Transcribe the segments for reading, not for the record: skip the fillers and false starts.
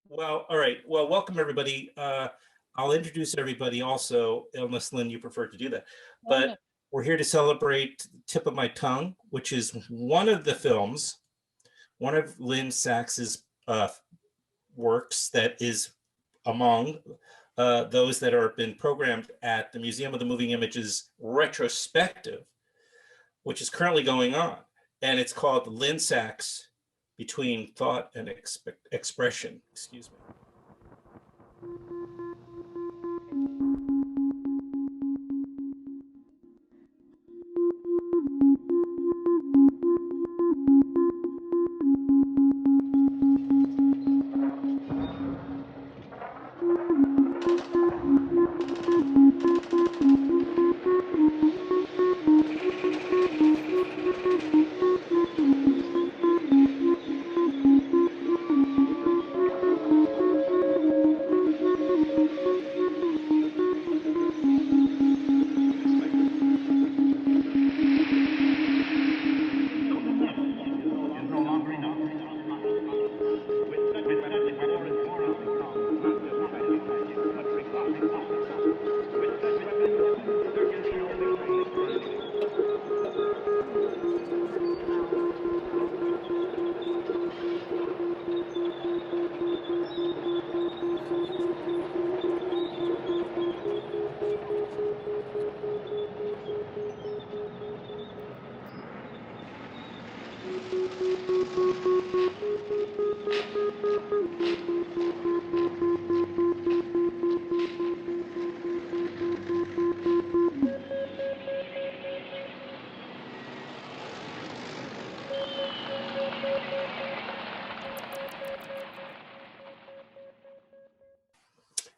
Well, all right. Well, welcome everybody. I'll introduce everybody also, unless Lynn, you prefer to do that. But we're here to celebrate Tip of My Tongue, which is one of the films, one of Lynne Sachs's works that is among those that are been programmed at the Museum of the Moving Images retrospective, which is currently going on. And it's called Lynne Sachs Between Thought and Expression. Excuse me.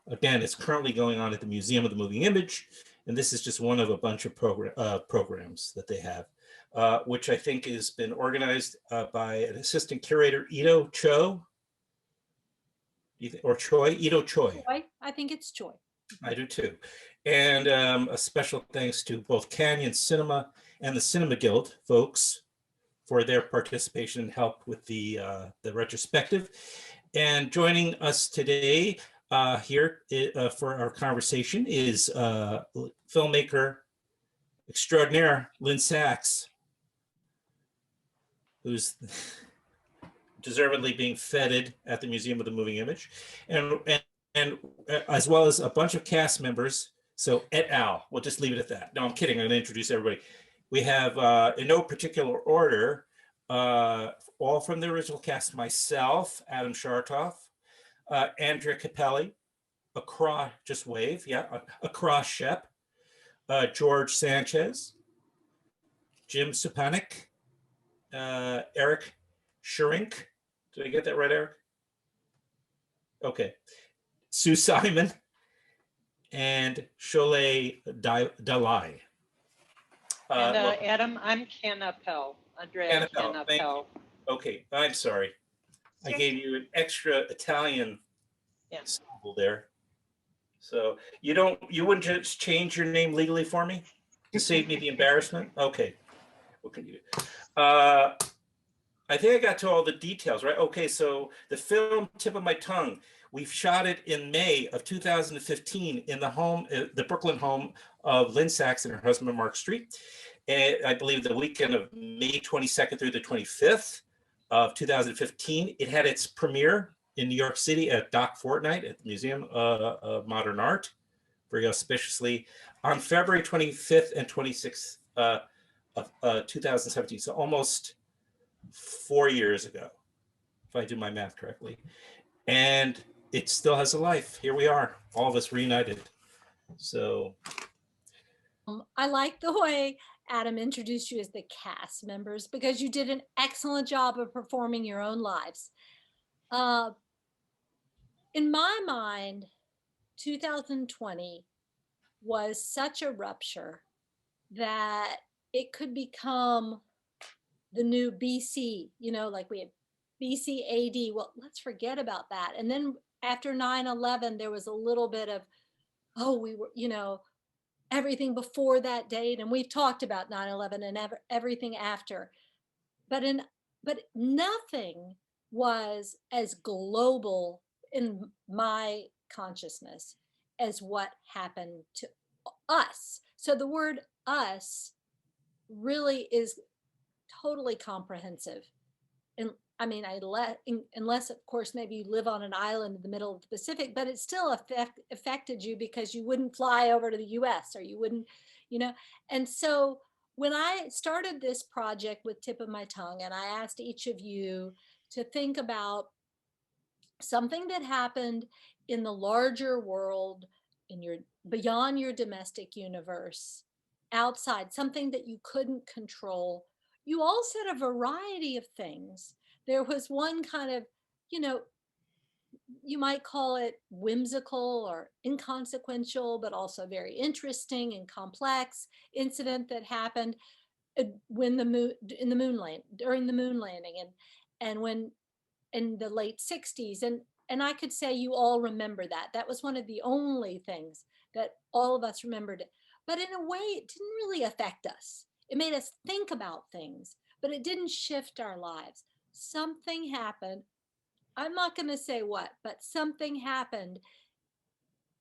Again, it's currently going on at the Museum of the Moving Image, and this is just one of a bunch of programs that they have, which I think has been organized by an assistant curator, Ito Cho, or Choi, Ito Choi. I think it's Choi. I do too. And a special thanks to both Canyon Cinema and the Cinema Guild folks for their participation and help with the retrospective. And joining us today here for our conversation is filmmaker extraordinaire Lynne Sachs, who's deservedly being feted at the Museum of the Moving Image, and as well as a bunch of cast members. So et al. We'll just leave it at that. No, I'm kidding. I'm going to introduce everybody. We have, in no particular order, all from the original cast: myself, Adam Schartoff, Andrea Kannapell, Accra, just wave, yeah, Accra Shepp, George Sanchez, Jim Supanick, Erik Schurink. Did I get that right, Erik? Okay. Sue Simon, and Choral Dalai. And Adam, I'm Kannapell, Andrea Kannapell. Okay, I'm sorry. I gave you an extra Italian syllable there. So you wouldn't just change your name legally for me to save me the embarrassment? Okay. What can you do? I think I got to all the details, right? Okay, so the film Tip of My Tongue, we've shot it in May of 2015 in the home, the Brooklyn home of Lynne Sachs and her husband, Mark Street. And I believe the weekend of May 22nd through the 25th of 2015. It had its premiere in New York City at Doc Fortnight at the Museum of Modern Art, very auspiciously, on February 25th and 26th of 2017. So almost 4 years ago, if I do my math correctly. And it still has a life. Here we are, all of us reunited. So I like the way Adam introduced you as the cast members, because you did an excellent job of performing your own lives. In my mind, 2020 was such a rupture that it could become the new BC, like we had BC AD. Well, let's forget about that. And then after 9/11, there was a little bit of, oh, we were, everything before that date, and we've talked about 9/11 and everything after, but nothing was as global in my consciousness as what happened to us. So the word us really is totally comprehensive. And I mean, unless of course maybe you live on an island in the middle of the Pacific, but it still affected you because you wouldn't fly over to the US, or you wouldn't, you know. And so when I started this project with Tip of My Tongue, and I asked each of you to think about something that happened in the larger world, in your beyond your domestic universe, outside, something that you couldn't control, you all said a variety of things. There was one kind of, you know, you might call it whimsical or inconsequential, but also very interesting and complex incident that happened when the moon in the moon land during the moon landing, and when in the late 60s, and I could say you all remember that. That was one of the only things that all of us remembered. But in a way, it didn't really affect us. It made us think about things, but it didn't shift our lives. Something happened. I'm not going to say what, but something happened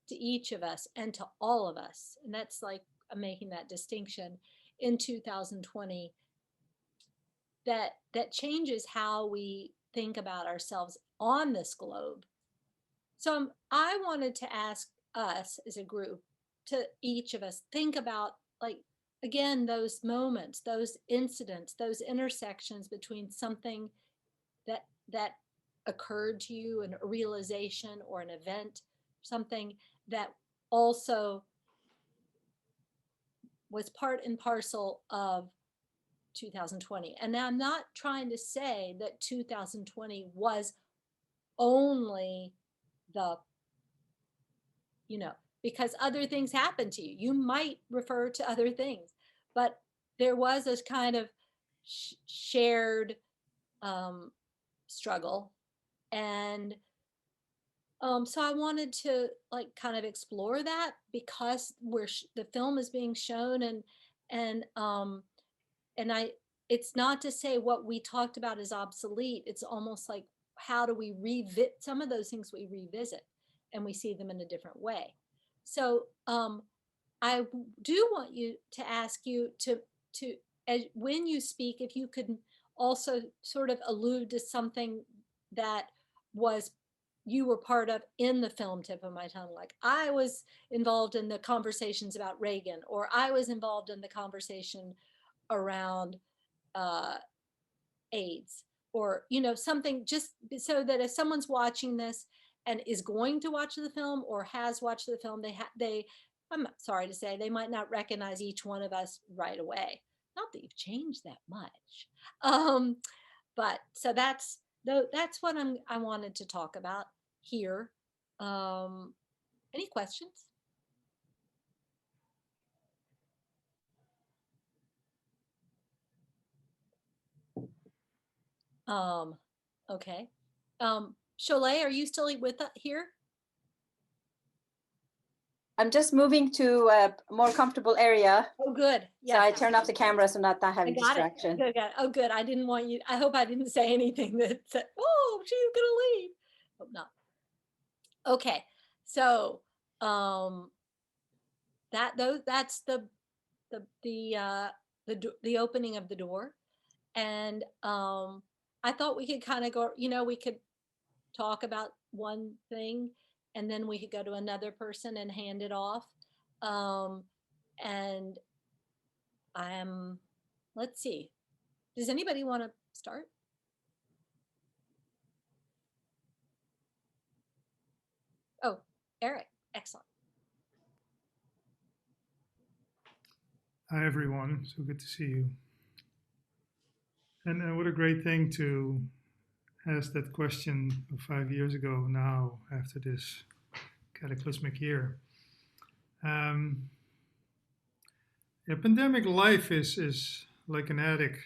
to each of us and to all of us. And that's like, I'm making that distinction in 2020 that changes how we think about ourselves on this globe. So I wanted to ask us as a group, to each of us, think about, like, again, those moments, those incidents, those intersections between something that occurred to you, a realization or an event, something that also was part and parcel of 2020. And now I'm not trying to say that 2020 was only the, you know, because other things happened to you. You might refer to other things, but there was this kind of shared struggle. And so I wanted to like kind of explore that, because the film is being shown, and it's not to say what we talked about is obsolete. It's almost like, how do we revisit some of those things? We revisit and we see them in a different way. So I do want you to ask you to when you speak, if you could also sort of allude to something that you were part of in the film Tip of My Tongue. Like, I was involved in the conversations about Reagan, or I was involved in the conversation around AIDS, or, you know, something, just so that if someone's watching this and is going to watch the film or has watched the film, I'm sorry to say, they might not recognize each one of us right away. Not that you've changed that much. But so that's what I wanted to talk about here. Any questions? Okay. Sholay, are you still with us here? I'm just moving to a more comfortable area. Oh, good. Yeah. So I turned off the camera so not that heavy distraction. Good, good. Oh, good. I didn't want you. I hope I didn't say anything that said, "Oh, she's gonna leave." Hope not. Okay. So, that's the opening of the door, and I thought we could kind of go. You know, we could talk about one thing, and then we could go to another person and hand it off. And let's see. Does anybody want to start? Oh, Erik, excellent. Hi, everyone. So good to see you. And what a great thing to ask that question 5 years ago now, after this cataclysmic year. Yeah, pandemic life is like an attic,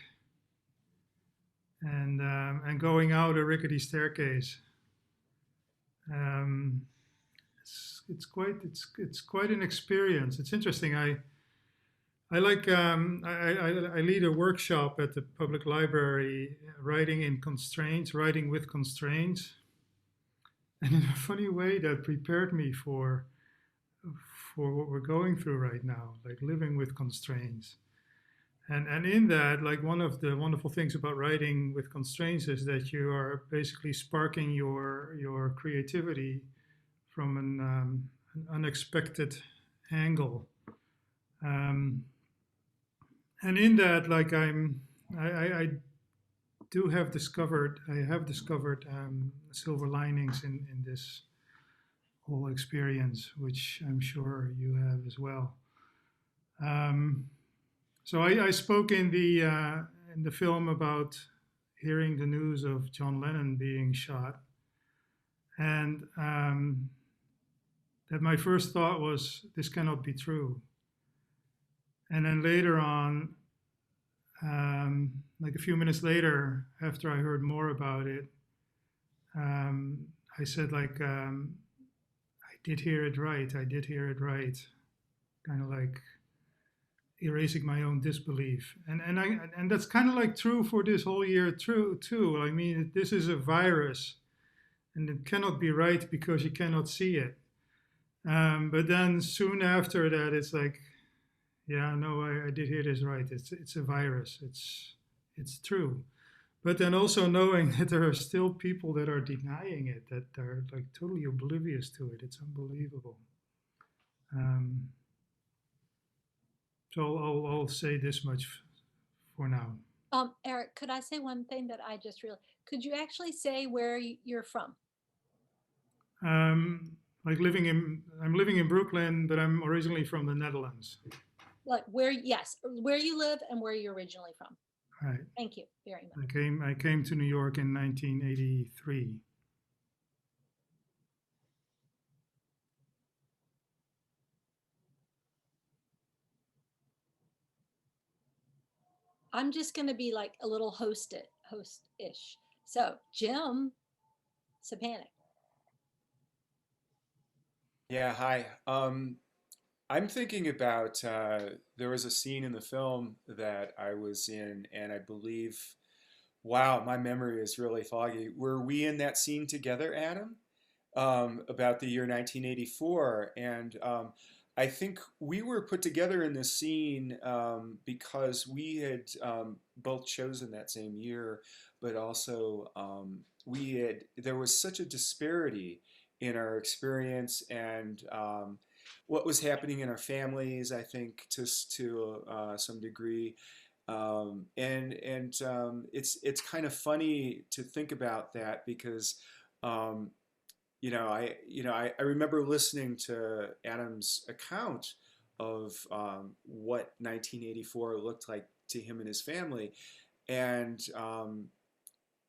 and going out a rickety staircase. It's it's quite an experience. It's interesting. I like I lead a workshop at the public library, writing with constraints, and in a funny way that prepared me for what we're going through right now, like living with constraints. And in that, like one of the wonderful things about writing with constraints is that you are basically sparking your creativity from an unexpected angle. And in that, like I have discovered silver linings in this whole experience, which I'm sure you have as well. So I spoke in the film about hearing the news of John Lennon being shot, and that my first thought was, this cannot be true. And then later on, like a few minutes later, after I heard more about it, I said, like, I did hear it right. I did hear it right. Kind of like erasing my own disbelief. And that's kind of like true for this whole year too. I mean, this is a virus, and it cannot be right because you cannot see it. But then soon after that, it's like, yeah, no, I did hear this right. It's a virus. It's true. But then also knowing that there are still people that are denying it, that are like totally oblivious to it. It's unbelievable. So I'll say this much for now. Erik, could I say one thing that I just realized? Could you actually say where you're from? Like I'm living in Brooklyn, but I'm originally from the Netherlands. Like where you live and where you're originally from. Right. Thank you very much. I came to New York in 1983. I'm just going to be like a little host-ish. So, Jim Supanick. Yeah, hi. I'm thinking about there was a scene in the film that I was in, and I believe, wow, my memory is really foggy. Were we in that scene together, Adam? About the year 1984, and I think we were put together in this scene because we had both chosen that same year, but also there was such a disparity in our experience and what was happening in our families, I think, to some degree. It's kind of funny to think about that because I remember listening to Adam's account of what 1984 looked like to him and his family, and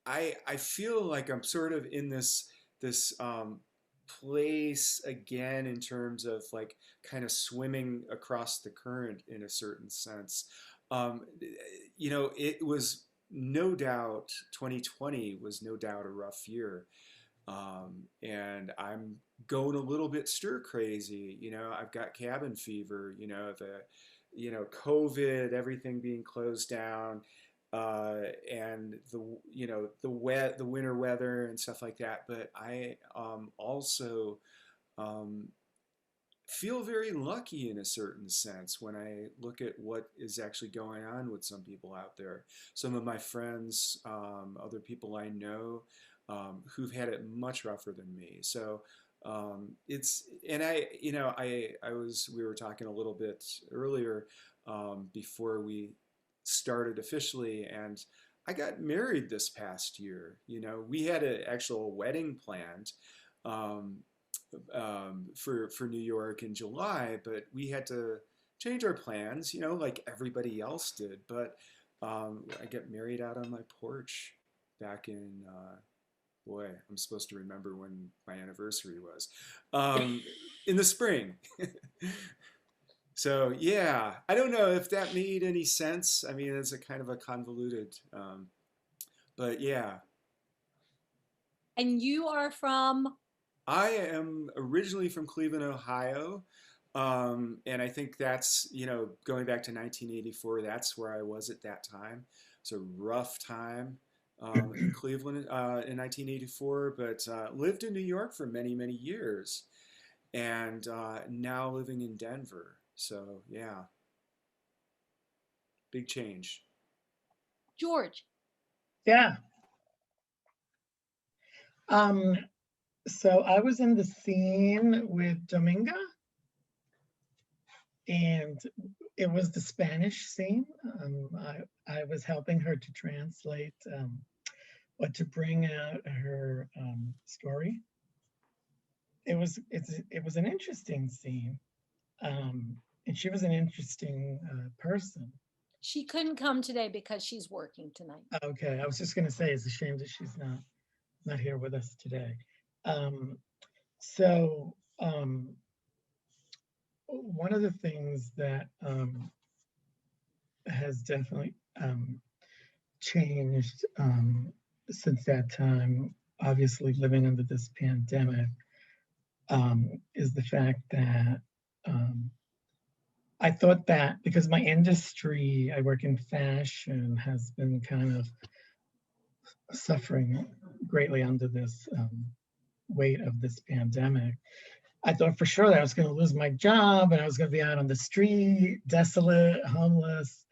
I feel like I'm sort of in this place again in terms of like kind of swimming across the current in a certain sense. It was no doubt 2020 was no doubt a rough year. And I'm going a little bit stir crazy, I've got cabin fever, COVID, everything being closed down, and the winter weather and stuff like that. But I also feel very lucky in a certain sense when I look at what is actually going on with some people out there. Some of my friends, other people I know, who've had it much rougher than me. So we were talking a little bit earlier before we started officially, and I got married this past year. We had an actual wedding planned for New York in July, but we had to change our plans, like everybody else did. But I got married out on my porch back in boy, I'm supposed to remember when my anniversary was, in the spring. So yeah, I don't know if that made any sense. I mean, it's a kind of a convoluted, but yeah. And you are from I am originally from Cleveland, Ohio. And I think that's, going back to 1984, that's where I was at that time. It's a rough time in Cleveland in 1984, but lived in New York for many, many years. And now living in Denver. So, yeah, big change. George. Yeah. So I was in the scene with Dominga, and it was the Spanish scene. I was helping her to translate or to bring out her story. It was an interesting scene, and she was an interesting person. She couldn't come today because she's working tonight. Okay, I was just going to say it's a shame that she's not here with us today. One of the things that has definitely changed since that time, obviously living under this pandemic, is the fact that I thought that because my industry, I work in fashion, has been kind of suffering greatly under this weight of this pandemic. I thought for sure that I was going to lose my job and I was going to be out on the street, desolate, homeless.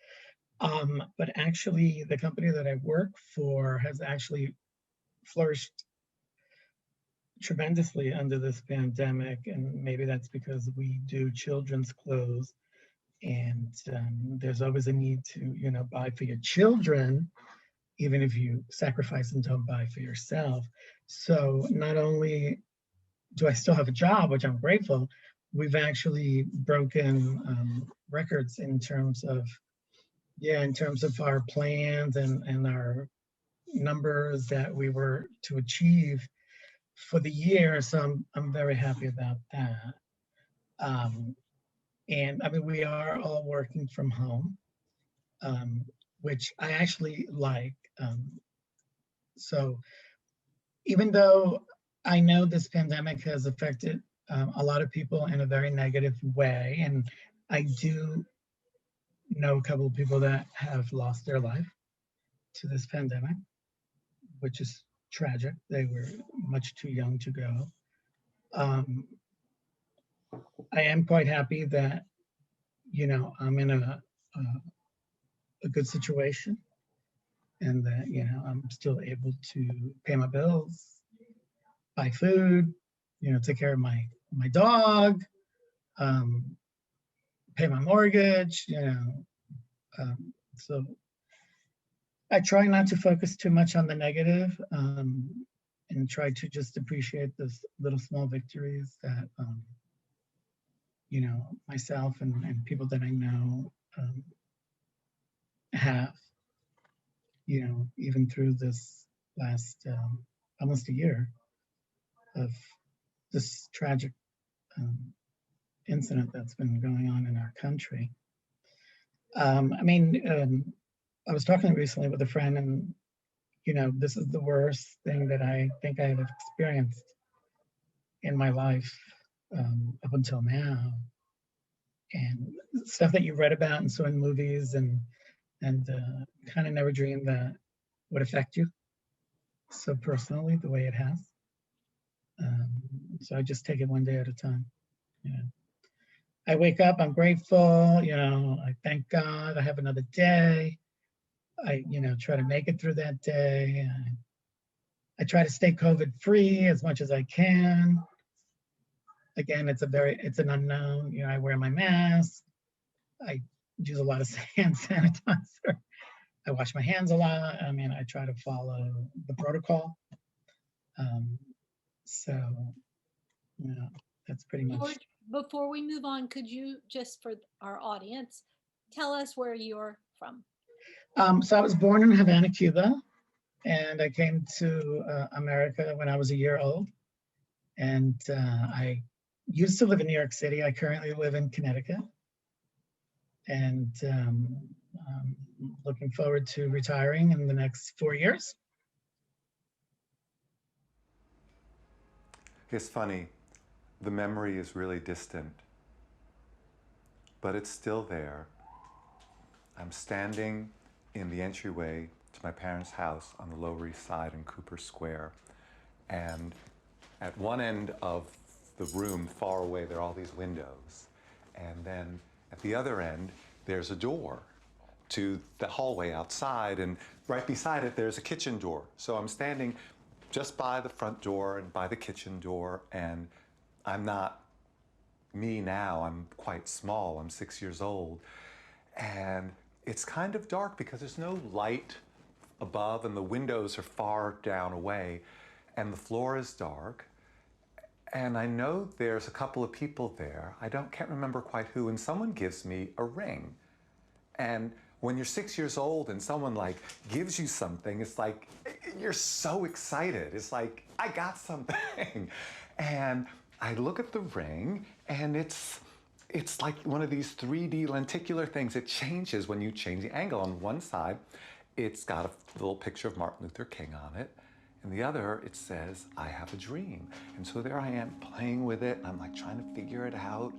But actually, the company that I work for has actually flourished tremendously under this pandemic. And maybe that's because we do children's clothes. And there's always a need to, buy for your children, even if you sacrifice and don't buy for yourself. So not only do I still have a job, which I'm grateful, we've actually broken records in terms of our plans and our numbers that we were to achieve for the year. So I'm very happy about that. And I mean, we are all working from home, which I actually like. So even though I know this pandemic has affected a lot of people in a very negative way, and I do know a couple of people that have lost their life to this pandemic, which is tragic. They were much too young to go. I am quite happy that, I'm in a good situation and that, I'm still able to pay my bills, buy food, take care of my dog, pay my mortgage, so I try not to focus too much on the negative, and try to just appreciate those little small victories that, myself and people that I know have, even through this last almost a year of this tragic incident that's been going on in our country. I was talking recently with a friend, and this is the worst thing that I think I have experienced in my life up until now. And stuff that you read about and saw in movies and kind of never dreamed that would affect you so personally the way it has. So I just take it one day at a time. I wake up, I'm grateful, I thank God I have another day. I, try to make it through that day. I try to stay COVID free as much as I can. Again, it's an unknown. I wear my mask. I use a lot of hand sanitizer. I wash my hands a lot. I mean, I try to follow the protocol. So, that's pretty much. George, before we move on, could you, just for our audience, tell us where you're from? So I was born in Havana, Cuba, and I came to America when I was a year old. And I used to live in New York City. I currently live in Connecticut. And I'm looking forward to retiring in the next 4 years. It's funny, the memory is really distant, but it's still there. I'm standing in the entryway to my parents' house on the Lower East Side in Cooper Square. And at one end of the room, far away, there are all these windows. And then at the other end, there's a door to the hallway outside. And right beside it, there's a kitchen door. So I'm standing just by the front door and by the kitchen door. And I'm not me now. I'm quite small. I'm 6 years old. And it's kind of dark because there's no light above and the windows are far down away and the floor is dark. And I know there's a couple of people there. Can't remember quite who, and someone gives me a ring. And when you're 6 years old and someone like gives you something, it's like, you're so excited. It's like, I got something. And I look at the ring and it's like one of these 3D lenticular things. It changes when you change the angle. On one side, it's got a little picture of Martin Luther King on it. And the other, it says, I have a dream. And so there I am playing with it. And I'm like trying to figure it out.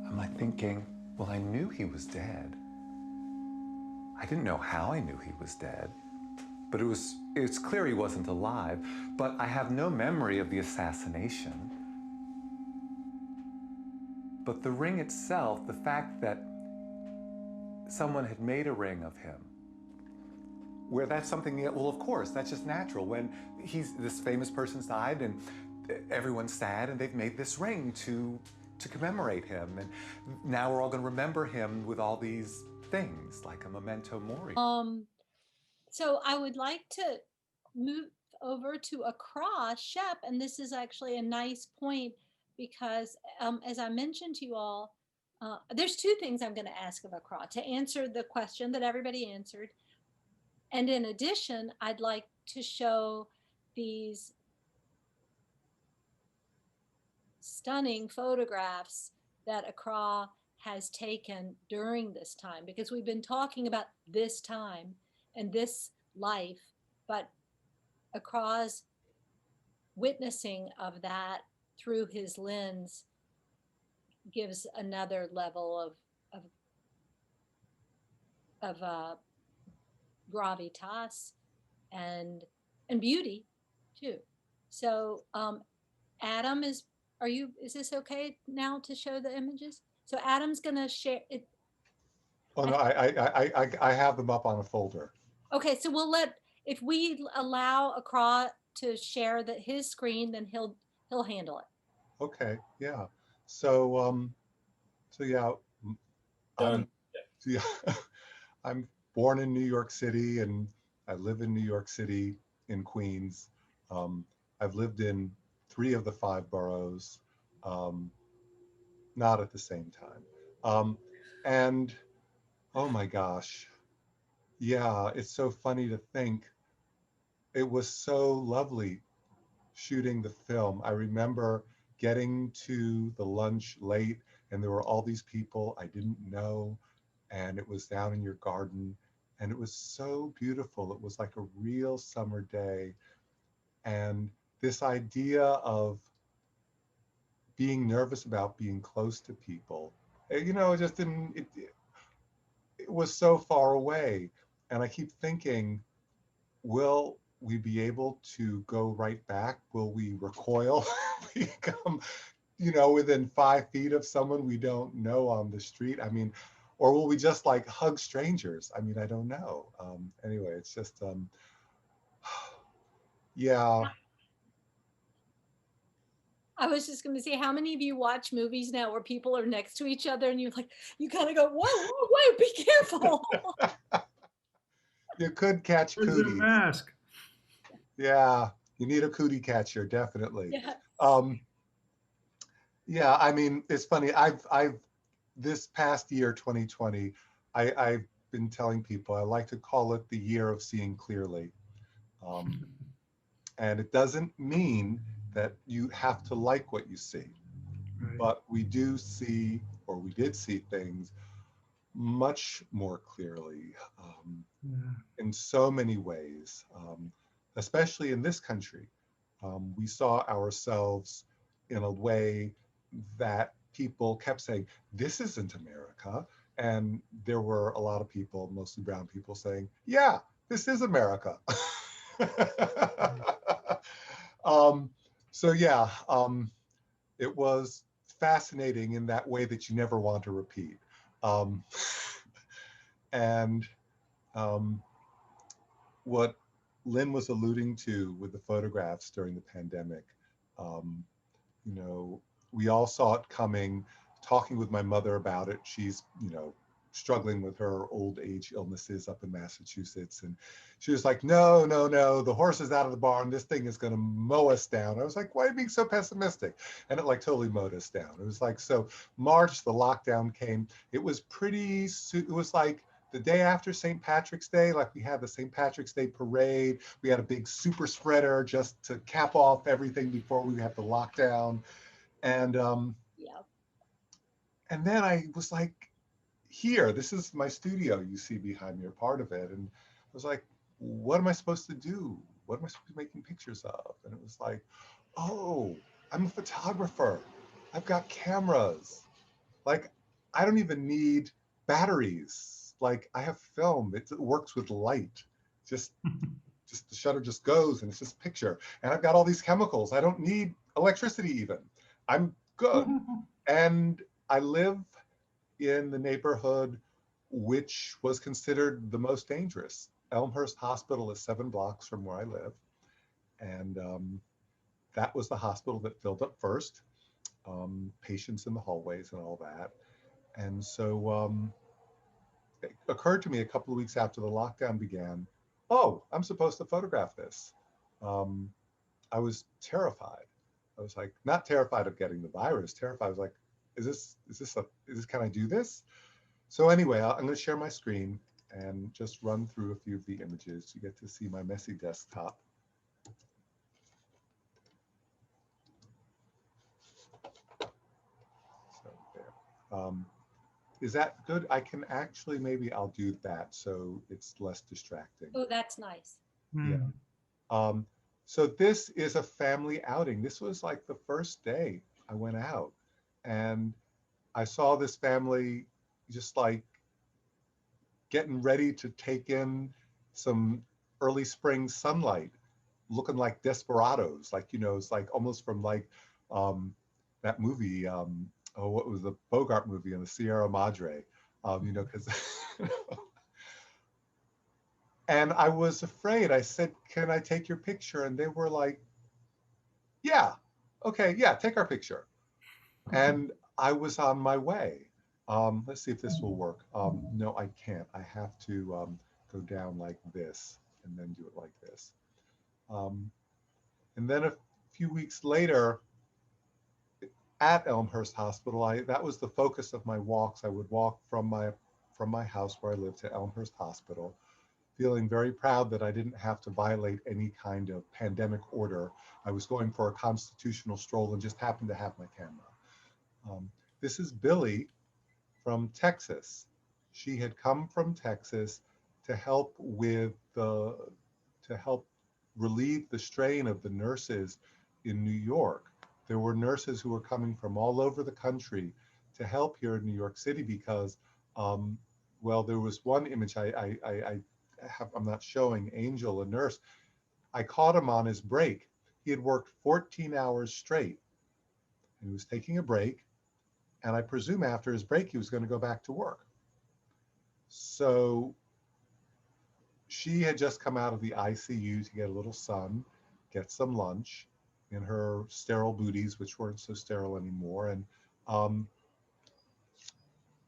I'm like thinking, well, I knew he was dead. I didn't know how I knew he was dead, but it's clear he wasn't alive. But I have no memory of the assassination. But the ring itself, the fact that someone had made a ring of him, where that's something that, well, of course, that's just natural. When this famous person's died and everyone's sad and they've made this ring to commemorate him. And now we're all going to remember him with all these things, like a memento mori. So I would like to move over to Accra Shepp, and this is actually a nice point because as I mentioned to you all, there's two things I'm going to ask of Accra to answer the question that everybody answered. And in addition, I'd like to show these stunning photographs that Accra has taken during this time, because we've been talking about this time and this life, but Accra's witnessing of that through his lens gives another level of gravitas and beauty too. So Adam, is this okay now to show the images? So Adam's gonna share it. Oh no, I have them up on a folder. Okay, so if we allow Accra to share his screen, then he'll handle it. Okay, yeah. So yeah, I'm born in New York City and I live in New York City in Queens. I've lived in 3 of the 5 boroughs, not at the same time. And oh my gosh, yeah, it's so funny to think it was so lovely shooting the film. I remember getting to the lunch late and there were all these people I didn't know, and it was down in your garden and it was so beautiful. It was like a real summer day. And this idea of being nervous about being close to people, you know, it just didn't, it was so far away. And I keep thinking, will we be able to go right back? Will we recoil? Become, you know, within 5 feet of someone we don't know on the street? I mean, or will we just like hug strangers? I mean, I don't know. Anyway, it's just, yeah. I was just going to say, how many of you watch movies now where people are next to each other and you kind of go, whoa, be careful. You could catch Where's cooties. the mask? Yeah, you need a cootie catcher, definitely. Yeah. Yeah, I mean, it's funny. I've this past year, 2020, I've been telling people I like to call it the year of seeing clearly. And it doesn't mean that you have to like what you see, Right. but we do see, or we did see things much more clearly Yeah. in so many ways, especially in this country. We saw ourselves in a way that people kept saying, this isn't America. And there were a lot of people, mostly brown people, saying, yeah, this is America. um, so yeah, it was fascinating in that way that you never want to repeat. Um, and what Lynn was alluding to with the photographs during the pandemic, um, you know, we all saw it coming, talking with my mother about it. She's, you know, struggling with her old age illnesses up in Massachusetts. And she was like, no, no, no, the horse is out of the barn. This thing is going to mow us down. I was like, why are you being so pessimistic? And it like totally mowed us down. It was like, so March, the lockdown came. It was pretty, it was like the day after St. Patrick's Day, like we had the St. Patrick's Day parade. We had a big super spreader just to cap off everything before we had the lockdown. And Yep. and then I was like, here, this is my studio you see behind me, or part of it. And I was like, what am I supposed to do? What am I supposed to be making pictures of? And it was like, oh, I'm a photographer. I've got cameras. Like, I don't even need batteries. Like, I have film. It works with light. Just the shutter just goes and it's just picture. And I've got all these chemicals. I don't need electricity even. I'm good. And I live in the neighborhood which was considered the most dangerous. Elmhurst Hospital is 7 blocks from where I live. And that was the hospital that filled up first. Patients in the hallways and all that. And so it occurred to me a couple of weeks after the lockdown began, oh, I'm supposed to photograph this. I was terrified. I was like, not terrified of getting the virus, terrified. I was like, can I do this? So anyway, I'm going to share my screen and just run through a few of the images. You get to see my messy desktop. So there. Is that good? I can actually, maybe I'll do that so it's less distracting. Oh, that's nice. Yeah. So this is a family outing. This was like the first day I went out, and I saw this family just like getting ready to take in some early spring sunlight, looking like desperados. Like, you know, it's like almost from like that movie, what was the Bogart movie in the Sierra Madre, you know, because and I was afraid. I said, can I take your picture? And they were like, yeah, okay, yeah, take our picture. And I was on my way. Let's see if this will work. No, I can't. I have to go down like this and then do it like this. And then a few weeks later at Elmhurst Hospital, that was the focus of my walks. I would walk from my house where I lived to Elmhurst Hospital, feeling very proud that I didn't have to violate any kind of pandemic order. I was going for a constitutional stroll and just happened to have my camera. This is Billy from Texas. She had come from Texas to help relieve the strain of the nurses in New York. There were nurses who were coming from all over the country to help here in New York City because, well, there was one image I'm not showing, Angel, a nurse. I caught him on his break. He had worked 14 hours straight. He was taking a break, and I presume after his break, he was going to go back to work. So she had just come out of the ICU to get a little sun, get some lunch in her sterile booties, which weren't so sterile anymore. And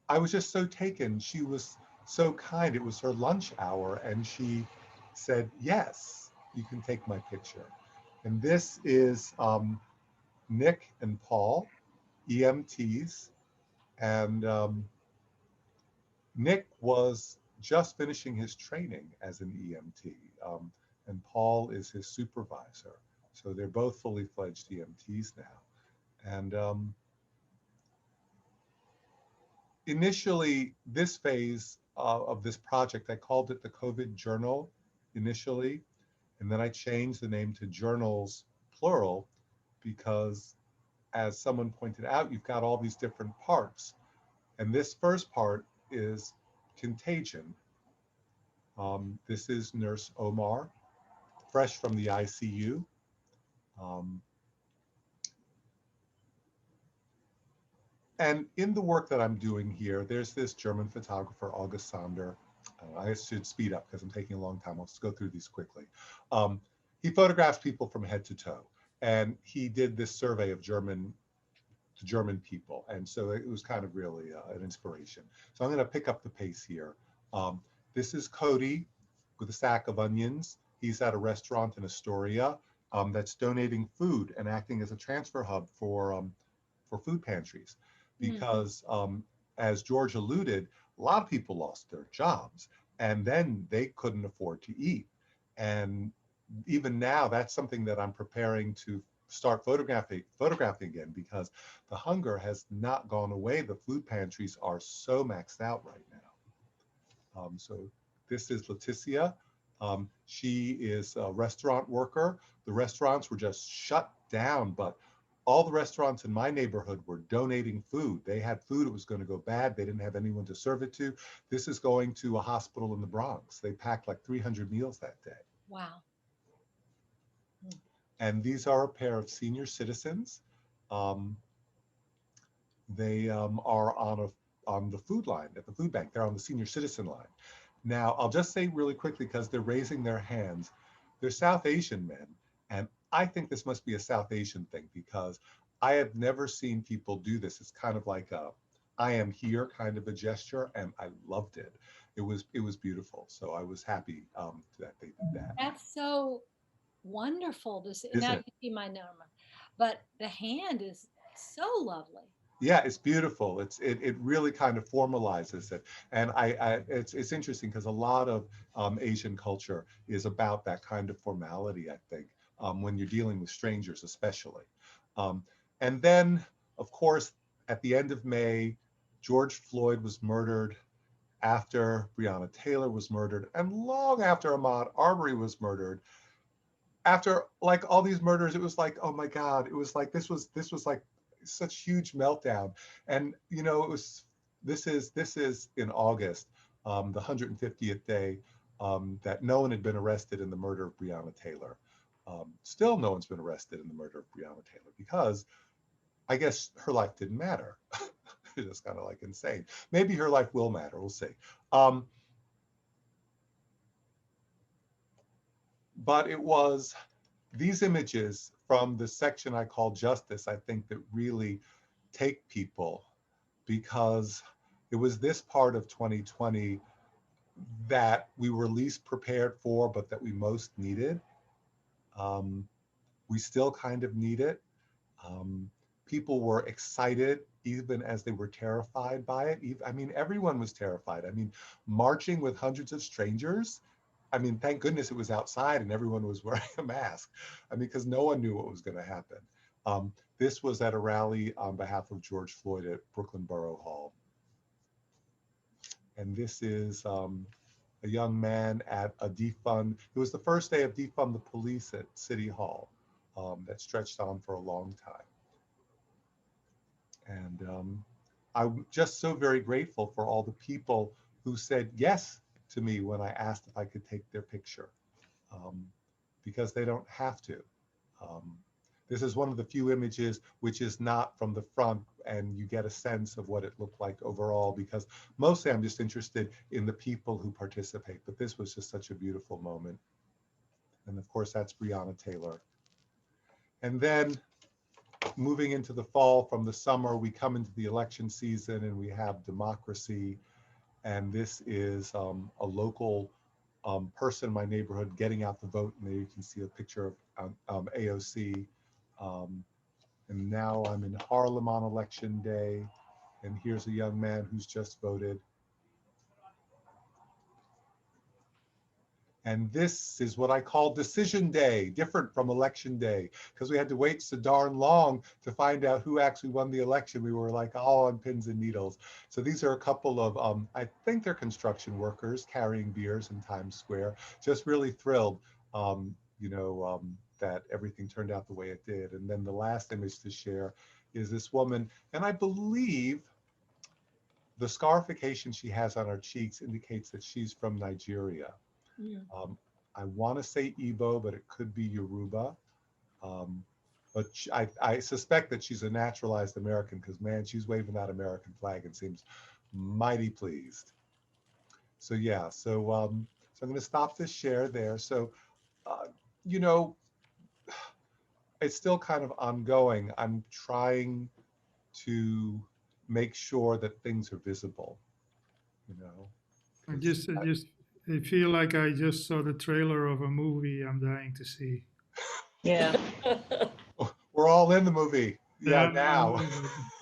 I was just so taken. She was so kind. It was her lunch hour, and she said, yes, you can take my picture. And this is Nick and Paul, EMTs. And Nick was just finishing his training as an EMT, and Paul is his supervisor. So they're both fully fledged EMTs now. And initially, this phase of this project, I called it the COVID Journal initially, and then I changed the name to Journals, plural, because as someone pointed out, you've got all these different parts. And this first part is contagion. This is Nurse Omar, fresh from the ICU. And in the work that I'm doing here, there's this German photographer, August Sander. I should speed up because I'm taking a long time. I'll just go through these quickly. He photographs people from head to toe. And he did this survey of German people. And so it was kind of really an inspiration. So I'm going to pick up the pace here. This is Cody with a sack of onions. He's at a restaurant in Astoria that's donating food and acting as a transfer hub for food pantries. Because as George alluded, a lot of people lost their jobs and then they couldn't afford to eat. And even now, that's something that I'm preparing to start photographing again, because the hunger has not gone away. The food pantries are so maxed out right now. So this is Leticia. She is a restaurant worker. The restaurants were just shut down, but all the restaurants in my neighborhood were donating food. They had food, it was going to go bad. They didn't have anyone to serve it to. This is going to a hospital in the Bronx. They packed like 300 meals that day. Wow. And these are a pair of senior citizens. They are on the food line at the food bank. They're on the senior citizen line. Now, I'll just say really quickly, because they're raising their hands. They're South Asian men. And I think this must be a South Asian thing, because I have never seen people do this. It's kind of like a I am here kind of a gesture, and I loved it. It was beautiful. So I was happy that they did that. That's so wonderful to see. Isn't Now it? you see my number, but the hand is so lovely. Yeah, it's beautiful. It really kind of formalizes it, and it's interesting because a lot of Asian culture is about that kind of formality. I think when you're dealing with strangers, especially, and then of course at the end of May, George Floyd was murdered, after Breonna Taylor was murdered, and long after Ahmaud Arbery was murdered. After like all these murders, it was like, oh my God, it was like this was like such huge meltdown. And you know, this is in August, the 150th day that no one had been arrested in the murder of Breonna Taylor. Still no one's been arrested in the murder of Breonna Taylor, because I guess her life didn't matter. It's just kind of like insane. Maybe her life will matter, we'll see. But it was these images from the section I call Justice, I think, that really take people, because it was this part of 2020 that we were least prepared for, but that we most needed. We still kind of need it. People were excited even as they were terrified by it. I mean, everyone was terrified. I mean, marching with hundreds of strangers, I mean, thank goodness it was outside and everyone was wearing a mask. I mean, because no one knew what was going to happen. This was at a rally on behalf of George Floyd at Brooklyn Borough Hall. And this is a young man at a defund. It was the first day of defund the police at City Hall that stretched on for a long time. And I'm just so very grateful for all the people who said yes to me when I asked if I could take their picture, because they don't have to. This is one of the few images which is not from the front, and you get a sense of what it looked like overall, because mostly I'm just interested in the people who participate, but this was just such a beautiful moment. And of course, that's Breonna Taylor. And then moving into the fall, from the summer, we come into the election season and we have democracy. And this is a local person in my neighborhood getting out the vote. And there you can see a picture of AOC. And now I'm in Harlem on election day. And here's a young man who's just voted. And this is what I call decision day, different from election day, because we had to wait so darn long to find out who actually won the election. We were like all on pins and needles. So these are a couple of, I think they're construction workers carrying beers in Times Square, just really thrilled, that everything turned out the way it did. And then the last image to share is this woman, and I believe the scarification she has on her cheeks indicates that she's from Nigeria. I want to say Igbo, but it could be Yoruba. But I suspect that she's a naturalized American because, man, she's waving that American flag and seems mighty pleased. So yeah, so I'm going to stop this share there. So, it's still kind of ongoing. I'm trying to make sure that things are visible, I feel like I just saw the trailer of a movie I'm dying to see. Yeah. We're all in the movie. Yeah, now.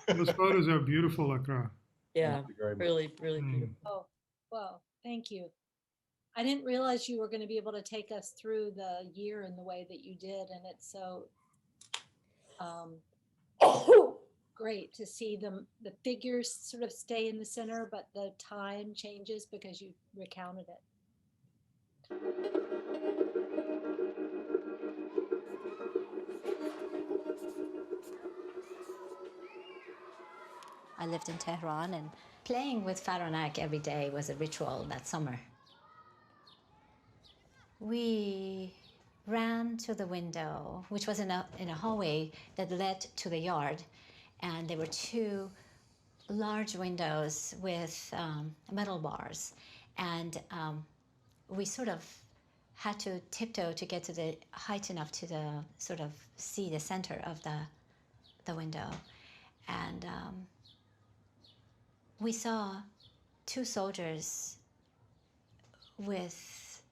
Those photos are beautiful, Accra. Yeah, really, really beautiful. Oh, well, thank you. I didn't realize you were going to be able to take us through the year in the way that you did, and it's so great to see the figures sort of stay in the center, but the time changes because you recounted it. I lived in Tehran, and playing with Faranak every day was a ritual that summer. We ran to the window, which was in a hallway that led to the yard, and there were two large windows with metal bars, and we sort of had to tiptoe to get to the height enough to sort of see the center of the window, and we saw two soldiers with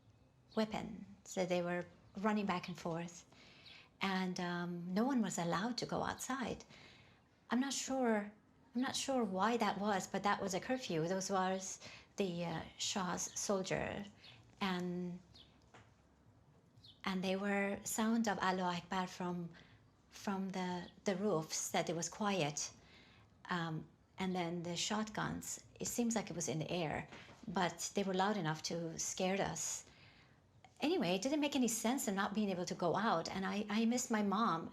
weapons, so they were running back and forth, and no one was allowed to go outside. I'm not sure why that was, but that was a curfew. Those was the Shah's soldier, and they were sound of Allah Akbar from the roofs, that it was quiet. And then the shotguns, it seems like it was in the air, but they were loud enough to scare us. Anyway, it didn't make any sense in not being able to go out, and I missed my mom.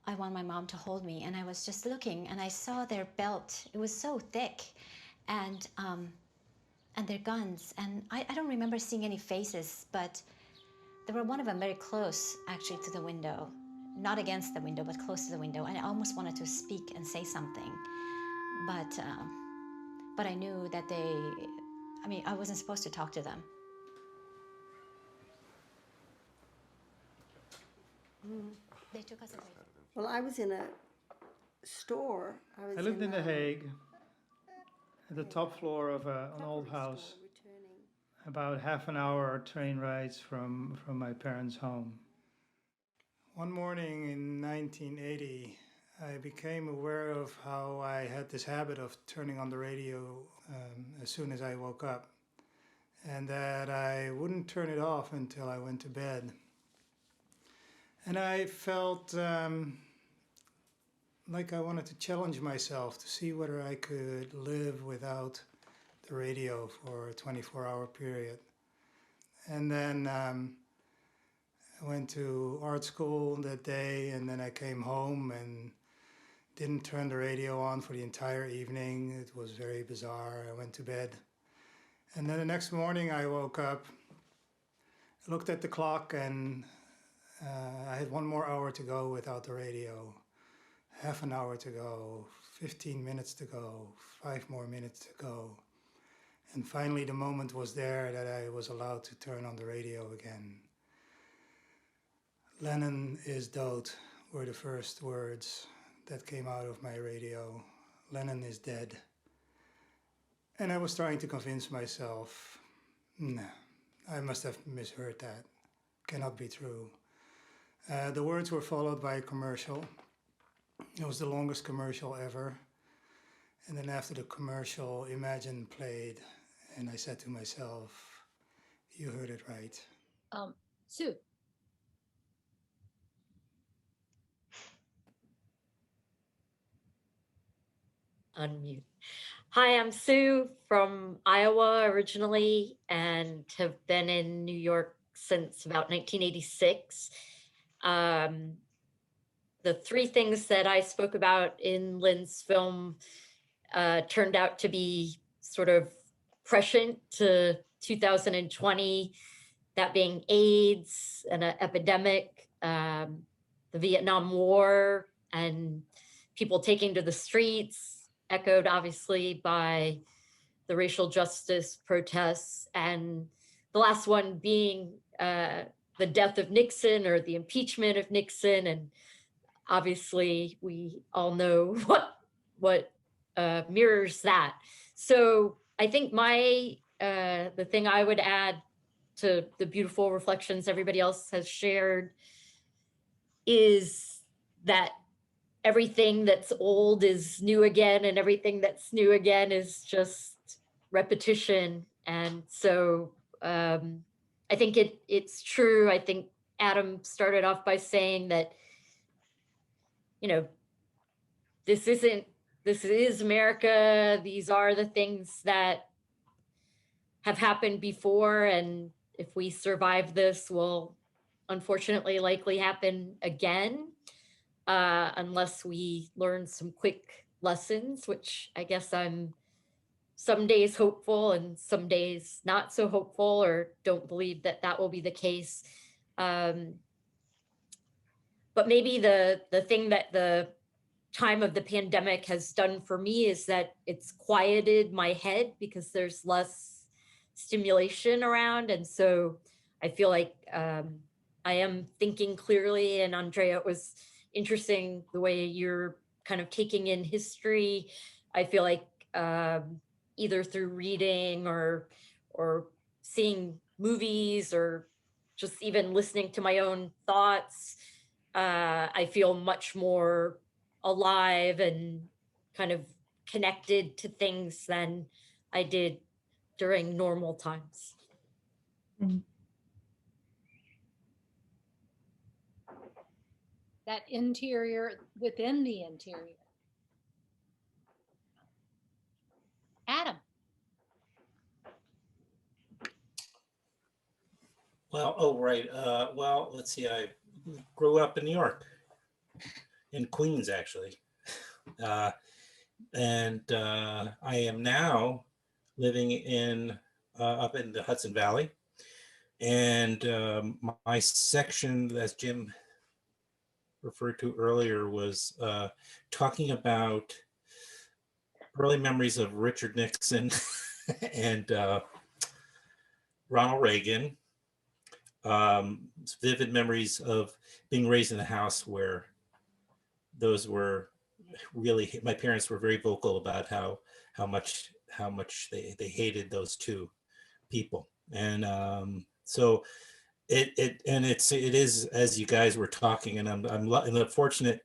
I want my mom to hold me, and I was just looking, and I saw their belt. It was so thick, and their guns, and I don't remember seeing any faces, but there were one of them very close, actually, to the window. Not against the window, but close to the window, and I almost wanted to speak and say something, but I knew that I wasn't supposed to talk to them. They took us away. Well, I was in a store. I lived in The Hague, at the top floor of an old house, about half an hour train rides from my parents' home. One morning in 1980, I became aware of how I had this habit of turning on the radio as soon as I woke up, and that I wouldn't turn it off until I went to bed. And I felt like I wanted to challenge myself to see whether I could live without the radio for a 24-hour period. And then I went to art school that day, and then I came home and didn't turn the radio on for the entire evening. It was very bizarre. I went to bed. And then the next morning I woke up, looked at the clock, and I had 1 more hour to go without the radio. Half an hour to go, 15 minutes to go, 5 more minutes to go. And finally the moment was there that I was allowed to turn on the radio again. Lennon is dead were the first words that came out of my radio. Lennon is dead. And I was trying to convince myself, no, I must have misheard that. Cannot be true. The words were followed by a commercial. It was the longest commercial ever. And then after the commercial, Imagine played, and I said to myself, You heard it right. Sue. Unmute. Hi, I'm Sue from Iowa originally and have been in New York since about 1986. The three things that I spoke about in Lynne's film turned out to be sort of prescient to 2020, that being AIDS and an epidemic, the Vietnam War, and people taking to the streets, echoed obviously by the racial justice protests, and the last one being the death of Nixon or the impeachment of Nixon. And obviously we all know what mirrors that. So I think the thing I would add to the beautiful reflections everybody else has shared is that everything that's old is new again, and everything that's new again is just repetition. And so I think it's true. I think Adam started off by saying that, you know, this is America. These are the things that have happened before. And if we survive this, will unfortunately likely happen again, unless we learn some quick lessons, which I guess I'm some days hopeful and some days not so hopeful, or don't believe that that will be the case. But maybe the thing that the time of the pandemic has done for me is that it's quieted my head because there's less stimulation around. And so I feel like I am thinking clearly. And Andrea, it was interesting the way you're kind of taking in history. I feel like either through reading or seeing movies or just even listening to my own thoughts, I feel much more alive and kind of connected to things than I did during normal times. That interior within the interior. Adam. Well, oh, right. Well, let's see. I grew up in New York, in Queens, actually. And I am now living in up in the Hudson Valley. And my section, as Jim referred to earlier, was talking about early memories of Richard Nixon and Ronald Reagan. Vivid memories of being raised in a house where those were really, my parents were very vocal about how much they hated those two people. And so it is, as you guys were talking, and I'm in the fortunate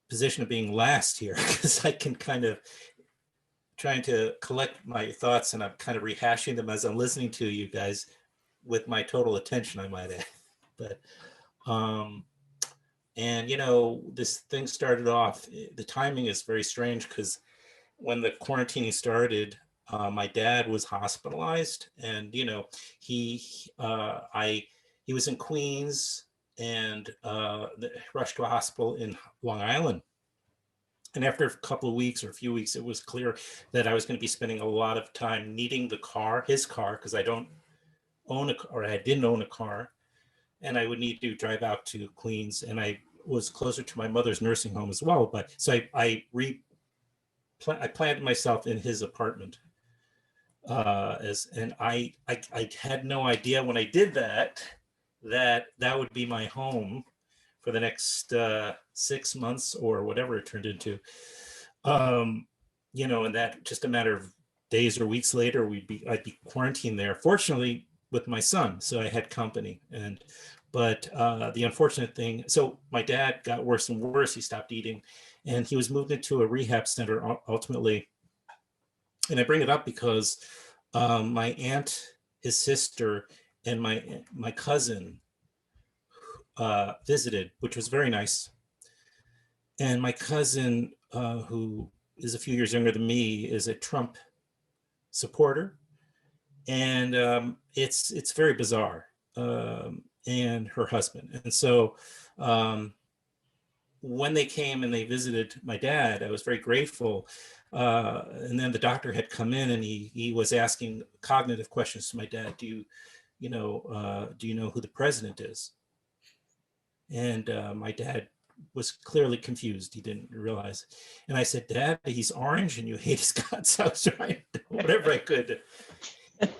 position of being last here because I can kind of trying to collect my thoughts, and I'm kind of rehashing them as I'm listening to you guys with my total attention, I might add. But and you know, this thing started off, the timing is very strange because when the quarantining started, my dad was hospitalized, and you know, he was in Queens and rushed to a hospital in Long Island. And after a couple of weeks or a few weeks, it was clear that I was going to be spending a lot of time needing his car, because I don't own I didn't own a car, and I would need to drive out to Queens, and I was closer to my mother's nursing home as well. But so I planted myself in his apartment, and I had no idea when I did that would be my home for the next 6 months or whatever it turned into. You know, and that just a matter of days or weeks later, I'd be quarantined there, fortunately with my son, so I had company. But the unfortunate thing, so my dad got worse and worse. He stopped eating, and he was moved into a rehab center ultimately. And I bring it up because my aunt, his sister, and my cousin visited, which was very nice. And my cousin, who is a few years younger than me, is a Trump supporter, and it's very bizarre. And her husband, and so when they came and they visited my dad, I was very grateful. And then the doctor had come in, and he was asking cognitive questions to my dad. Do you know who the president is? And my dad was clearly confused. He didn't realize. And I said, Dad, he's orange and you hate his guts. I was trying to do whatever I could.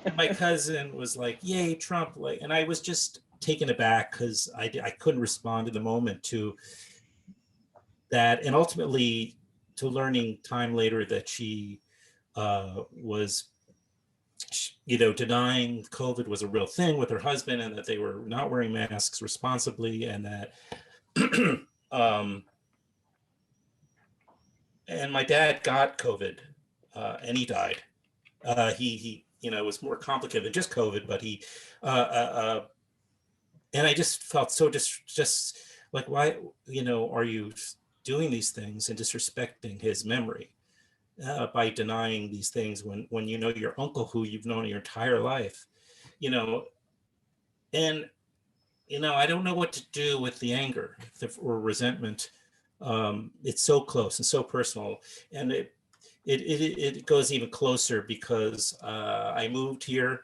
And my cousin was like, yay, Trump. Like, and I was just taken aback because I couldn't respond in the moment to that. And ultimately to learning time later that she was, denying COVID was a real thing with her husband, and that they were not wearing masks responsibly, and that and my dad got COVID, and he died. He it was more complicated than just COVID, but he and I just felt so just like, why are you doing these things and disrespecting his memory by denying these things when your uncle, who you've known your entire life, and I don't know what to do with the anger or resentment. It's so close and so personal, and it goes even closer because I moved here,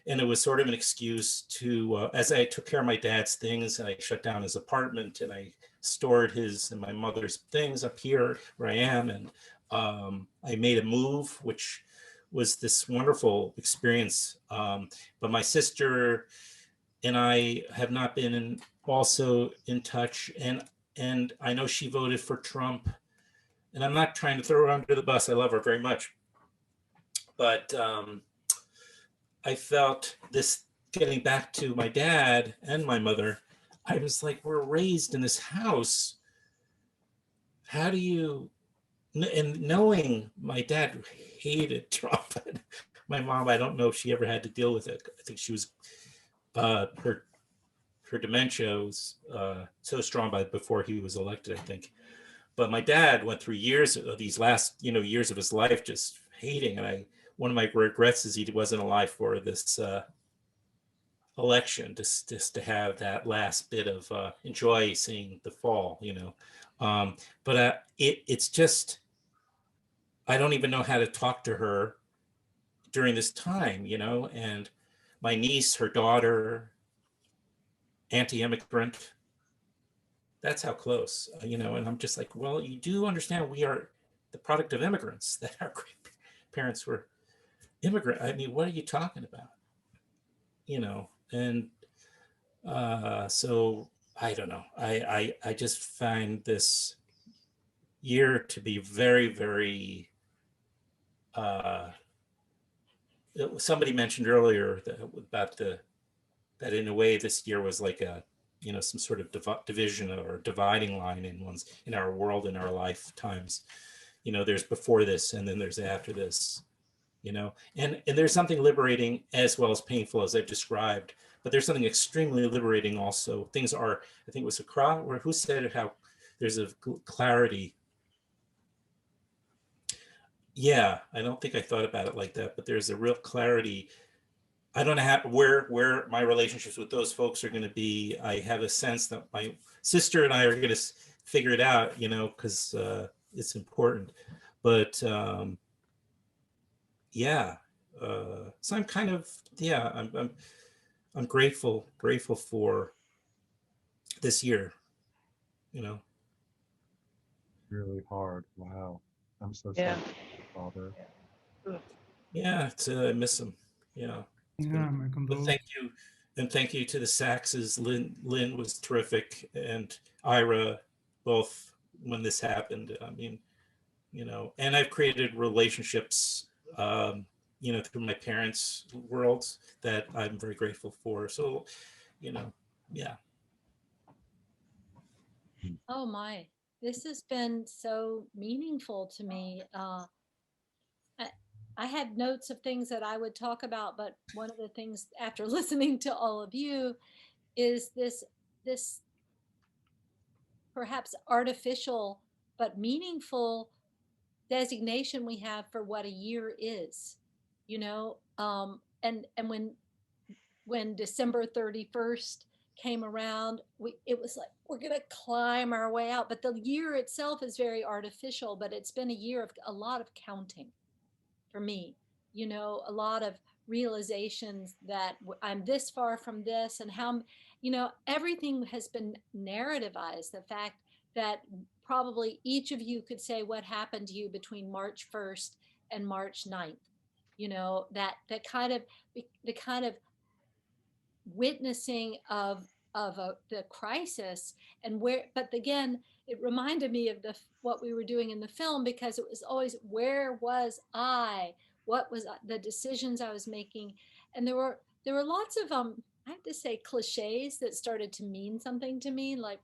and it was sort of an excuse to, as I took care of my dad's things, and I shut down his apartment, and I stored his and my mother's things up here where I am, and I made a move, which was this wonderful experience. But my sister and I have not been also in touch, and I know she voted for Trump, and I'm not trying to throw her under the bus. I love her very much, but I felt this getting back to my dad and my mother. I was like, we're raised in this house. How do you, and knowing my dad hated Trump, and my mom, I don't know if she ever had to deal with it. I think she was, her dementia was so strong before he was elected, I think. But my dad went through years of these last, years of his life just hating. And one of my regrets is he wasn't alive for this election, just to have that last bit of enjoy seeing the fall, But it's just, I don't even know how to talk to her during this time, and my niece, her daughter, anti-immigrant, that's how close, and I'm just like, well, you do understand we are the product of immigrants, that our parents were immigrant. I mean, what are you talking about? And so I don't know. I just find this year to be very, very, somebody mentioned earlier about that in a way this year was like a, some sort of division or dividing line in our world, in our lifetimes. There's before this, and then there's after this, and there's something liberating as well as painful, as I've described, but there's something extremely liberating also. Things are, I think it was Accra, or who said it, how there's a clarity. Yeah, I don't think I thought about it like that, but there's a real clarity. I don't know where my relationships with those folks are going to be. I have a sense that my sister and I are going to figure it out, because it's important. But yeah, so I'm kind of, yeah, I'm grateful for this year, Really hard. Wow. I'm so sorry, Father. Yeah, I miss him. Yeah. Yeah, my condolences. Thank you to the Sachses. Lynne was terrific, and Ira, both, when this happened. I mean, and I've created relationships, through my parents' worlds that I'm very grateful for. So, yeah. Oh my, this has been so meaningful to me. I had notes of things that I would talk about, but one of the things after listening to all of you is this perhaps artificial but meaningful designation we have for what a year is, you know, and when December 31st came around, it was like we're gonna climb our way out. But the year itself is very artificial, but it's been a year of a lot of counting for me, you know, a lot of realizations that I'm this far from this, and how, you know, everything has been narrativized. The fact that probably each of you could say what happened to you between March 1st and March 9th, you know, that kind of the kind of witnessing of the crisis, and where, but again, it reminded me of what we were doing in the film, because it was always, where was I, what was the decisions I was making. And there were lots of I have to say cliches that started to mean something to me, like,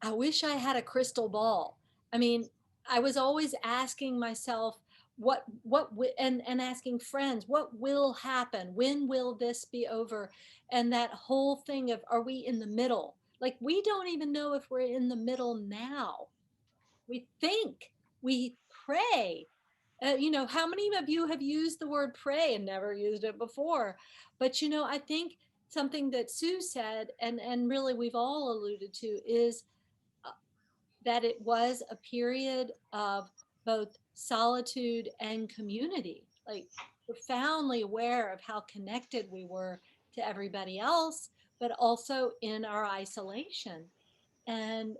I wish I had a crystal ball. I mean, I was always asking myself, and asking friends, what will happen? When will this be over? And that whole thing of, are we in the middle? Like, we don't even know if we're in the middle now. We think, we pray. You know, how many of you have used the word pray and never used it before? But, you know, I think something that Sue said, and really we've all alluded to, is that it was a period of both solitude and community, like profoundly aware of how connected we were to everybody else, but also in our isolation. And,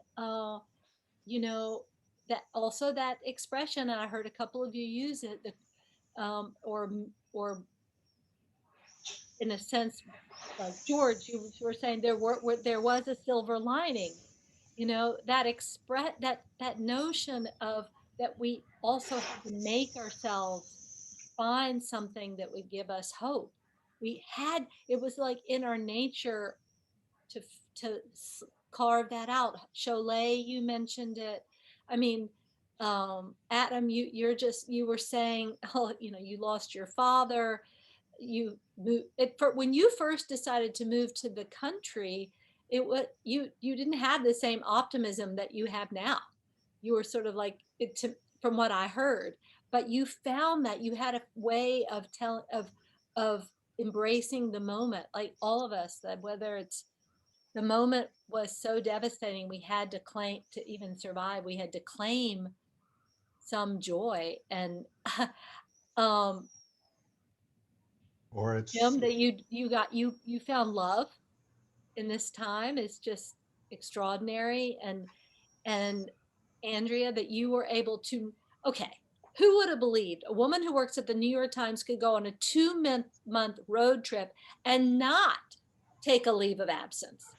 you know, that also that expression, and I heard a couple of you use it, or in a sense, like George, you were saying there was a silver lining, you know, that notion of that we also had to make ourselves find something that would give us hope. It was like in our nature to carve that out. Cholet, you mentioned it. I mean, Adam, you were saying, oh, you know, you lost your father. When you first decided to move to the country, it was you didn't have the same optimism that you have now. You were sort of like from what I heard, but you found that you had a way of embracing the moment, like all of us, that whether it's the moment was so devastating, we had to claim, to even survive, we had to claim some joy. And or it's Jim, that you found love in this time is just extraordinary. And Andrea, that you were able to, okay, who would have believed a woman who works at the New York Times could go on a 2-month road trip and not take a leave of absence?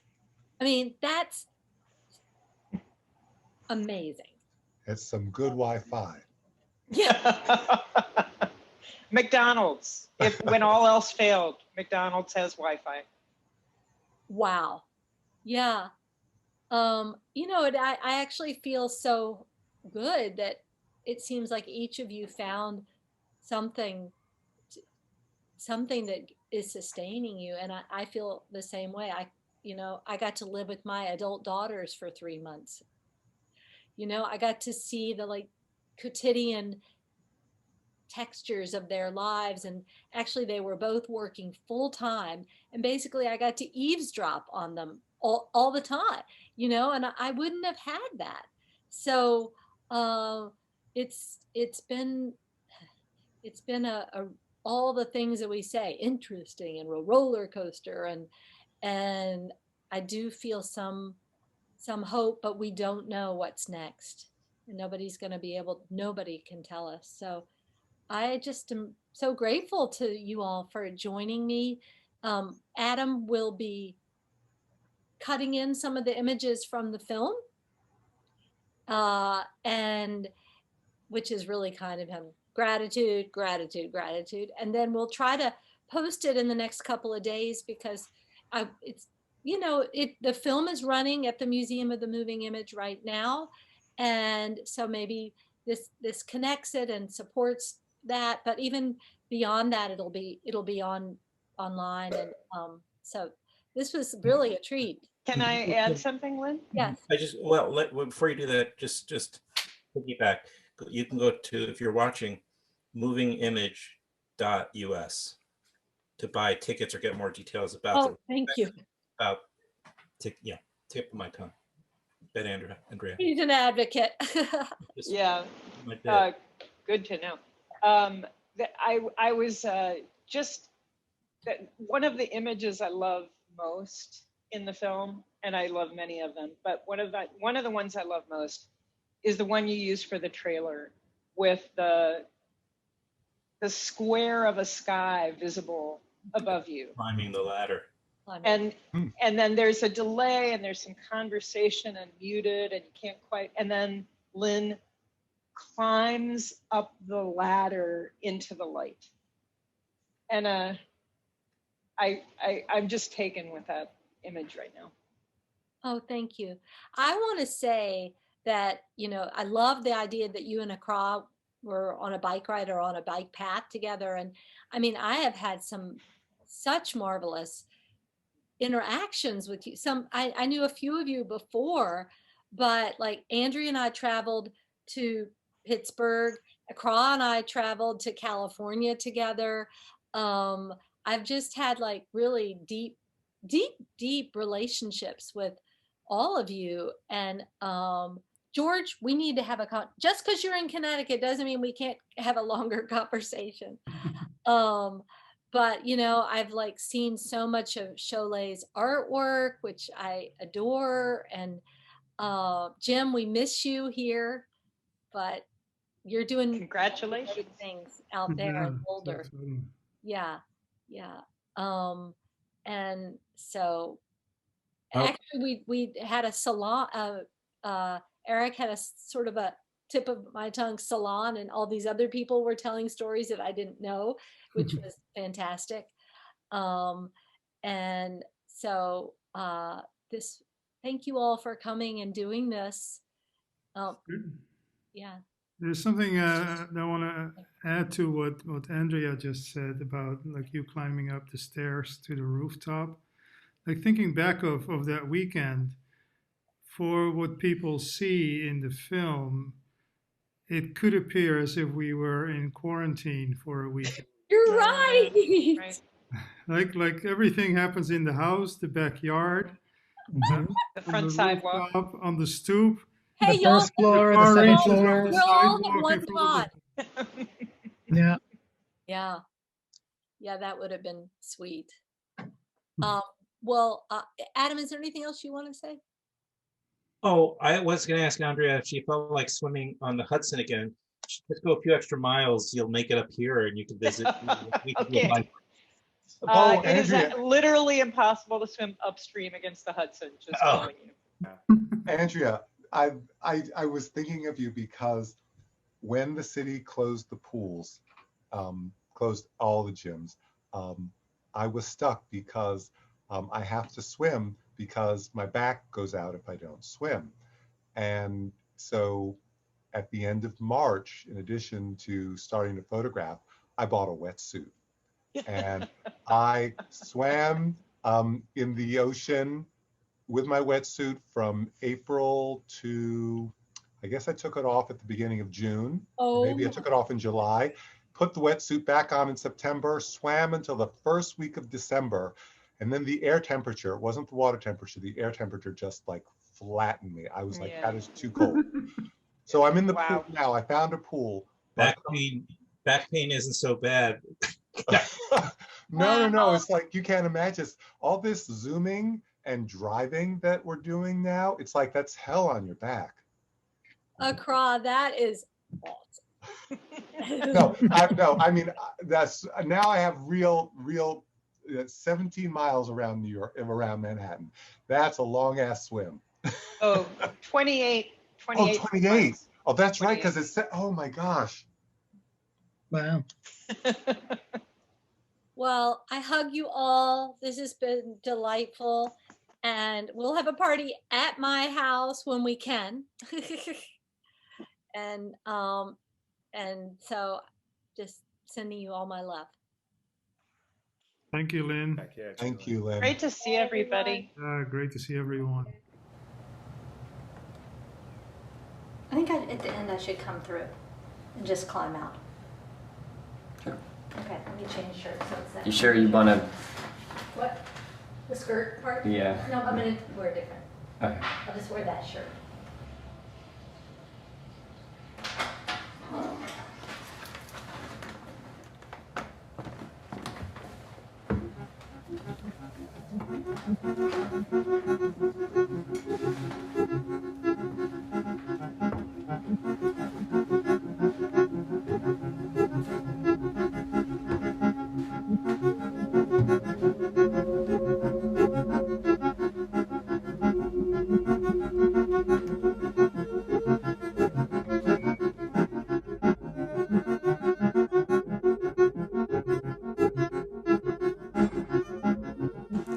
I mean, that's amazing. It's some good Wi-Fi. Yeah. McDonald's. When all else failed, McDonald's has Wi-Fi. Wow. Yeah. You know, I actually feel so good that it seems like each of you found something that is sustaining you. And I feel the same way. I got to live with my adult daughters for 3 months. You know, I got to see the like quotidian textures of their lives, and actually they were both working full time, and basically I got to eavesdrop on them all the time, you know, and I wouldn't have had that. So it's been a all the things that we say, interesting and a roller coaster, and I do feel some hope, but we don't know what's next, and nobody can tell us. So I just am so grateful to you all for joining me. Adam will be cutting in some of the images from the film, and which is really kind of him. Gratitude, gratitude, gratitude. And then we'll try to post it in the next couple of days, because it's, you know, the film is running at the Museum of the Moving Image right now. And so maybe this connects it and supports that. But even beyond that, it'll be online, and so this was really a treat. Can I add something, Lynn? Yes. Before you do that, just piggyback. You can go to, if you're watching, movingimage.us to buy tickets or get more details about. Oh, thank you. About tip of my tongue. Bet Andrea. He's an advocate. Yeah. Good to know. I was just that one of the images I love most in the film, and I love many of them, but one of the ones I love most is the one you use for the trailer, with the square of a sky visible above you. Climbing the ladder. And then there's a delay, and there's some conversation and muted, and you can't quite, and then Lynn climbs up the ladder into the light. And I'm just taken with that image right now. Oh, thank you. I want to say that, I love the idea that you and Accra were on a bike ride or on a bike path together. And I mean, I have had such marvelous interactions with you. I knew a few of you before, but like Andrea and I traveled to Pittsburgh, Accra and I traveled to California together. I've just had like really deep relationships with all of you. And George, we need to have just because you're in Connecticut doesn't mean we can't have a longer conversation. But I've like seen so much of Cholet's artwork, which I adore. And Jim, we miss you here, but you're doing congratulations big things out there in Boulder. Yeah. And so actually we had a salon, Erik had a sort of a tip of my tongue salon, and all these other people were telling stories that I didn't know, which was fantastic. And so thank you all for coming and doing this. Yeah. There's something that I want to add to what Andrea just said about like you climbing up the stairs to the rooftop. Like thinking back of that weekend, for what people see in the film, it could appear as if we were in quarantine for a weekend. You're right. Like everything happens in the house, the backyard, the front sidewalk, rooftop, on the stoop. Hey, the first floor, the second floor. We're all in one spot. Yeah. Yeah, that would have been sweet. Adam, is there anything else you want to say? Oh, I was going to ask Andrea if she felt like swimming on the Hudson again. Just go a few extra miles, you'll make it up here, and you can visit. Okay. It is literally impossible to swim upstream against the Hudson. Just telling you. Andrea, I was thinking of you because when the city closed the pools, closed all the gyms, I was stuck because I have to swim because my back goes out if I don't swim. And so at the end of March, in addition to starting to photograph, I bought a wetsuit. And I swam in the ocean with my wetsuit from April to, I guess I took it off at the beginning of June. Maybe I took it off in July, put the wetsuit back on in September, swam until the first week of December. And then the air temperature, it wasn't the water temperature, the air temperature just like flattened me. I was like, that is too cold. So I'm in the pool now. I found a pool. Back pain isn't so bad. No. It's like, you can't imagine all this zooming and driving that we're doing now. It's like, that's hell on your back. Accra, that is awesome. I mean, that's, now I have real 17 miles around New York, around Manhattan. That's a long ass swim. 28. Oh, 28. Oh, that's right, because it's, oh my gosh. Wow. Well, I hug you all. This has been delightful. And we'll have a party at my house when we can. And so just sending you all my love. Thank you, Lynn. Thank you, Lynn. Great to see everybody. Great to see everyone. I think at the end I should come through and just climb out. Sure. Okay, let me change shirts. So it's that. You sure you want to? What? The skirt part? Yeah. No, I'm gonna wear different. Okay. I'll just wear that shirt.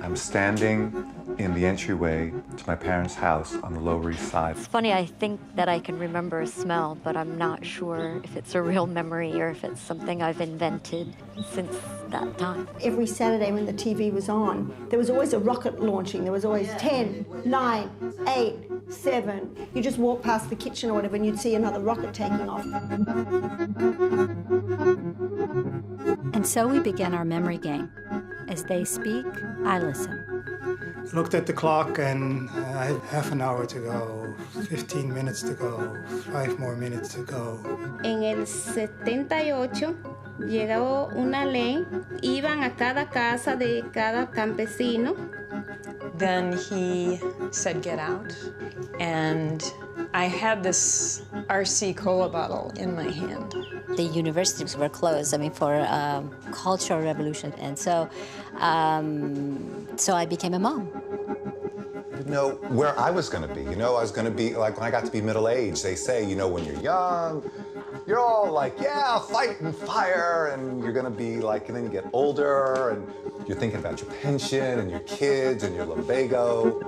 I'm standing in the entryway to my parents' house on the Lower East Side. It's funny, I think that I can remember a smell, but I'm not sure if it's a real memory or if it's something I've invented since that time. Every Saturday when the TV was on, there was always a rocket launching. There was always 10, 9, 8, 7. You just walk past the kitchen or whatever and you'd see another rocket taking off. And so we began our memory game. As they speak, I listen. Looked at the clock and I had half an hour to go, 15 minutes to go, 5 more minutes to go. En el 78 llegó una ley, iban a cada casa de cada campesino. Then he said, "Get out." And I had this RC cola bottle in my hand. The universities were closed, for cultural revolution. And so I became a mom. Didn't know where I was going to be. I was going to be, like, when I got to be middle-aged, they say, when you're young, you're all like, yeah, fight and fire, and you're going to be like, and then you get older, and you're thinking about your pension and your kids and your lumbago.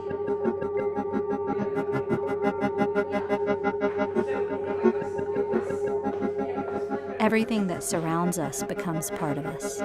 Everything that surrounds us becomes part of us.